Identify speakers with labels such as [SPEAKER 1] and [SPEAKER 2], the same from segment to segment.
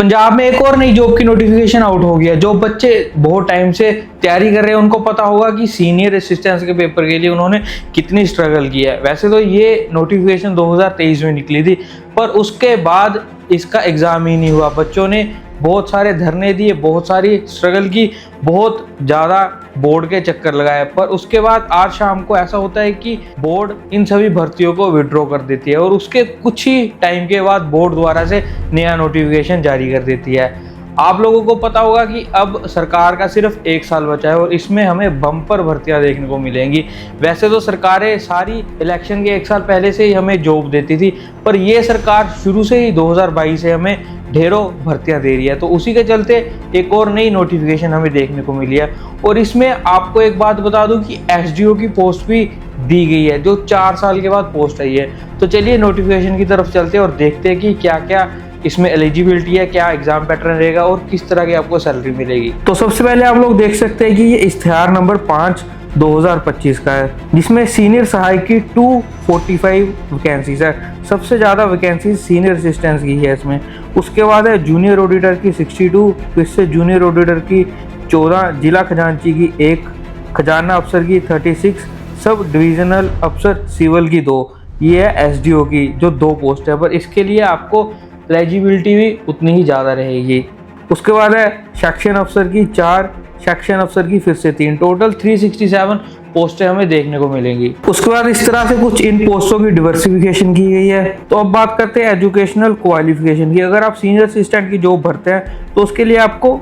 [SPEAKER 1] पंजाब में एक और नई जॉब की नोटिफिकेशन आउट हो गया। जो बच्चे बहुत टाइम से तैयारी कर रहे हैं उनको पता होगा कि सीनियर असिस्टेंट के पेपर के लिए उन्होंने कितनी स्ट्रगल किया है। वैसे तो ये नोटिफिकेशन 2023 में निकली थी, पर उसके बाद इसका एग्ज़ाम ही नहीं हुआ। बच्चों ने बहुत सारे धरने दिए, बहुत सारी स्ट्रगल की, बहुत ज़्यादा बोर्ड के चक्कर लगाए, पर उसके बाद आज शाम को ऐसा होता है कि बोर्ड इन सभी भर्तियों को विड्रॉ कर देती है और उसके कुछ ही टाइम के बाद बोर्ड द्वारा से नया नोटिफिकेशन जारी कर देती है। आप लोगों को पता होगा कि अब सरकार का सिर्फ 1 साल बचा है और इसमें हमें बम्पर भर्तियां देखने को मिलेंगी। वैसे तो सरकारें सारी इलेक्शन के 1 साल पहले से ही हमें जॉब देती थी, पर ये सरकार शुरू से ही 2022 से हमें ढेरों भर्तियां दे रही है। तो उसी के चलते एक और नई नोटिफिकेशन हमें देखने को मिली है। और इसमें आपको एक बात बता दूं कि एसडीओ की पोस्ट भी दी गई है, जो 4 साल के बाद पोस्ट आई है। तो चलिए नोटिफिकेशन की तरफ चलते हैं और देखते हैं कि क्या क्या इसमें एलिजिबिलिटी है, क्या एग्जाम पैटर्न रहेगा और किस तरह की आपको सैलरी मिलेगी। तो सबसे पहले आप लोग देख सकते हैं कि ये इश्तिहार नंबर 5 2025 का है, जिसमें सीनियर सहायक की 245 वैकेंसीज है। सबसे ज़्यादा वैकेंसीज सीनियर असिस्टेंट्स की है इसमें। उसके बाद है जूनियर ऑडिटर की 62, फिर से जूनियर ऑडिटर की 14, जिला खजांची की 1, खजाना अफसर की 36, सब डिविजनल अफसर सिविल की 2। ये है एसडीओ की जो 2 पोस्ट है, पर इसके लिए आपको एलिजिबिलिटी भी उतनी ही ज़्यादा रहेगी। उसके बाद है सेक्शन अफसर की 4, सेक्शन अफसर की फिर से 3, टोटल 367 पोस्टें हमें देखने को मिलेंगी। उसके बाद इस तरह से कुछ इन पोस्टों की डिवर्सिफिकेशन की गई है। तो अब बात करते हैं एजुकेशनल क्वालिफिकेशन की। अगर आप सीनियर असिस्टेंट की जॉब भरते हैं तो उसके लिए आपको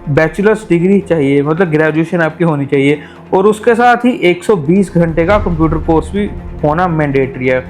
[SPEAKER 1] बैचलर्स डिग्री चाहिए, मतलब ग्रेजुएशन आपकी होनी चाहिए, और उसके साथ ही 120 घंटे का कंप्यूटर कोर्स भी होना मैंडेटरी है।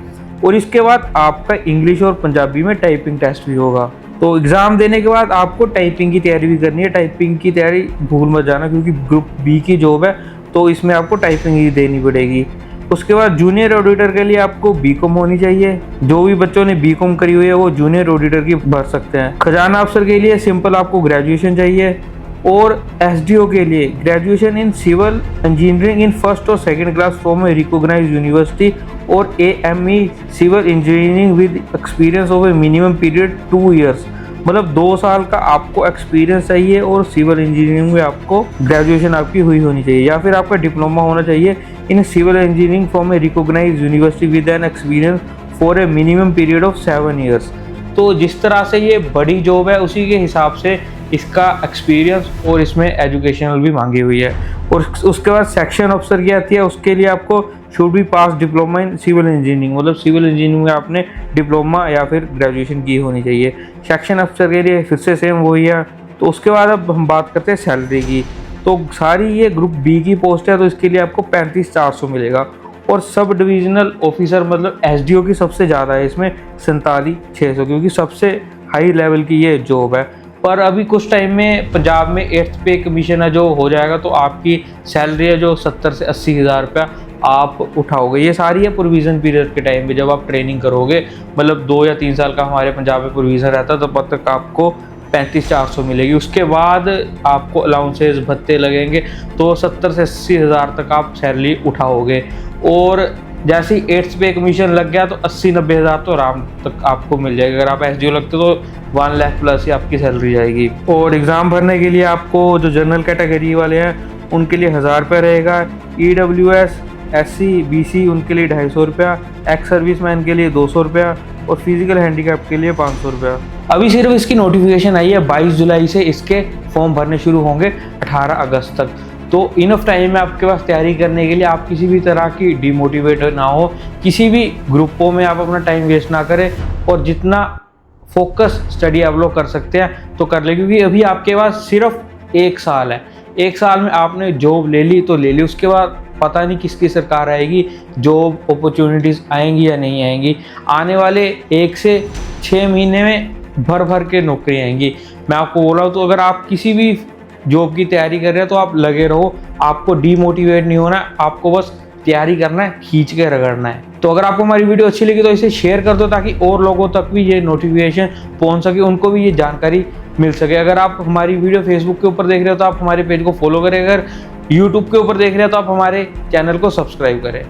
[SPEAKER 1] और इसके बाद आपका इंग्लिश और पंजाबी में टाइपिंग टेस्ट भी होगा। तो एग्ज़ाम देने के बाद आपको टाइपिंग की तैयारी भी करनी है। टाइपिंग की तैयारी भूल मत जाना, क्योंकि ग्रुप बी की जॉब है तो इसमें आपको टाइपिंग ही देनी पड़ेगी। उसके बाद जूनियर ऑडिटर के लिए आपको बीकॉम होनी चाहिए। जो भी बच्चों ने बीकॉम करी हुई है वो जूनियर ऑडिटर की भर सकते हैं। खजाना अफसर के लिए सिंपल आपको ग्रेजुएशन चाहिए। और एसडीओ के लिए graduation in civil engineering in first और second class from a recognised university और AME civil engineering with experience of a minimum period 2 years, मतलब 2 साल का आपको एक्सपीरियंस चाहिए और सिविल इंजीनियरिंग में आपको ग्रेजुएशन आपकी हुई होनी चाहिए, या फिर आपका डिप्लोमा होना चाहिए in civil engineering from a recognised university with an experience for a minimum period of 7 years. तो जिस तरह से ये बड़ी जॉब है उसी के हिसाब से इसका एक्सपीरियंस और इसमें एजुकेशनल भी मांगी हुई है। और उसके बाद सेक्शन अफसर की आती है, उसके लिए आपको should be pass diploma in civil engineering, मतलब सिविल इंजीनियरिंग में आपने डिप्लोमा या फिर ग्रेजुएशन की होनी चाहिए। सेक्शन अफसर के लिए फिर से सेम वही है। तो उसके बाद अब हम बात करते हैं सैलरी की। तो सारी ये ग्रुप बी की पोस्ट है, तो इसके लिए आपको 35,400 मिलेगा। और सब डिविजनल ऑफिसर मतलब एसडीओ की सबसे ज़्यादा है इसमें 47,600, क्योंकि सबसे हाई लेवल की ये जॉब है। पर अभी कुछ टाइम में पंजाब में 8th पे कमीशन है जो हो जाएगा, तो आपकी सैलरी है जो 70 से 80 हज़ार रुपया आप उठाओगे। ये सारी है प्रोविज़न पीरियड के टाइम पे, जब आप ट्रेनिंग करोगे, मतलब 2 या 3 साल का हमारे पंजाब में प्रोविज़न रहता है, तब तक आपको 35,400 मिलेगी। उसके बाद आपको अलाउंसेस भत्ते लगेंगे, तो 70 से 80 हज़ार तक आप सैलरी उठाओगे। और जैसे ही 8th पे कमीशन लग गया तो 80-90 हज़ार तो आराम तक आपको मिल जाएगा। अगर आप एसडीओ लगते तो 1 लाख प्लस ही आपकी सैलरी जाएगी। और एग्ज़ाम भरने के लिए आपको जो जनरल कैटेगरी वाले हैं उनके लिए 1000 रुपये रहेगा। EWS SC BC उनके लिए 250 रुपया, एक्स सर्विस मैन के लिए 200 रुपया और फिजिकल हैंडीकैप के लिए 500 रुपया। अभी सिर्फ इसकी नोटिफिकेशन आई है, 22 जुलाई से इसके फॉर्म भरने शुरू होंगे 18 अगस्त तक। तो इनफ टाइम है आपके पास तैयारी करने के लिए। आप किसी भी तरह की डिमोटिवेट ना हो, किसी भी ग्रुपों में आप अपना टाइम वेस्ट ना करें और जितना फोकस स्टडी आप लोग कर सकते हैं तो कर ले, क्योंकि अभी आपके पास सिर्फ 1 साल है। 1 साल में आपने जॉब ले ली तो ले ली, उसके बाद पता नहीं किसकी सरकार आएगी, जॉब अपॉर्चुनिटीज़ आएंगी या नहीं आएंगी। आने वाले 1 से 6 महीने में भर भर के नौकरी आएंगी। मैं आपको बोल रहा हूँ, तो अगर आप किसी भी जॉब की तैयारी कर रहे हैं तो आप लगे रहो, आपको डीमोटिवेट नहीं होना, आपको बस तैयारी करना है, खींच के रगड़ना है। तो अगर आपको हमारी वीडियो अच्छी लगी तो इसे शेयर कर दो, ताकि और लोगों तक भी ये नोटिफिकेशन पहुंच सके, उनको भी ये जानकारी मिल सके। अगर आप हमारी वीडियो फेसबुक के ऊपर देख रहे हो तो आप हमारे पेज को फॉलो करें, अगर यूट्यूब के ऊपर देख रहे हो तो आप हमारे चैनल को सब्सक्राइब करें।